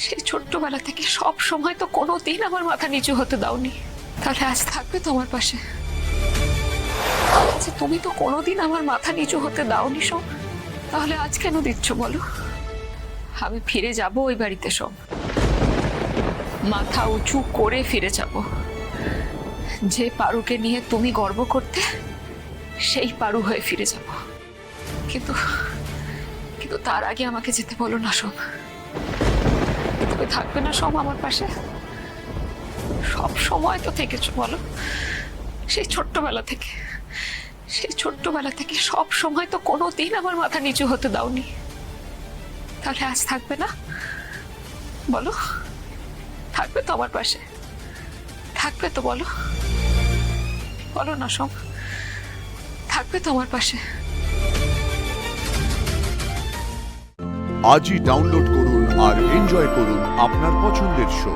সেই ছোট্টবেলা থেকে সব সময় তো কোনোদিন আমার মাথা নিচু হতে দাওনি, তাহলে আজ থাকবে তো আমার পাশে? আচ্ছা, তুমি তো কোনোদিন আমার মাথা নিচু হতে দাওনি সব, তাহলে আজ কেন দিচ্ছ বলো? আমি ফিরে যাব ওই বাড়িতে, সব মাথা উঁচু করে ফিরে যাব। যে পারুকে নিয়ে তুমি গর্ব করতে, সেই পারু হয়ে ফিরে যাব। কিন্তু কিন্তু তার আগে আমাকে যেতে বলো না সব। তুমি থাকবে না সব আমার পাশে? সব সময় তো থেকেছো বলো, সেই ছোট্টবেলা থেকে, সেই ছোট্টবেলা থেকে সব সময় তো কোনোদিন আমার মাথা নিচু হতে দাওনি, তাহলে আজ থাকবে না বলো? থাকবে তো আমার পাশে? থাকবে তো বলো? বলো না সব, থাকবে তো আমার পাশে? আজই ডাউনলোড করুন আর এনজয় করুন আপনার পছন্দের শো।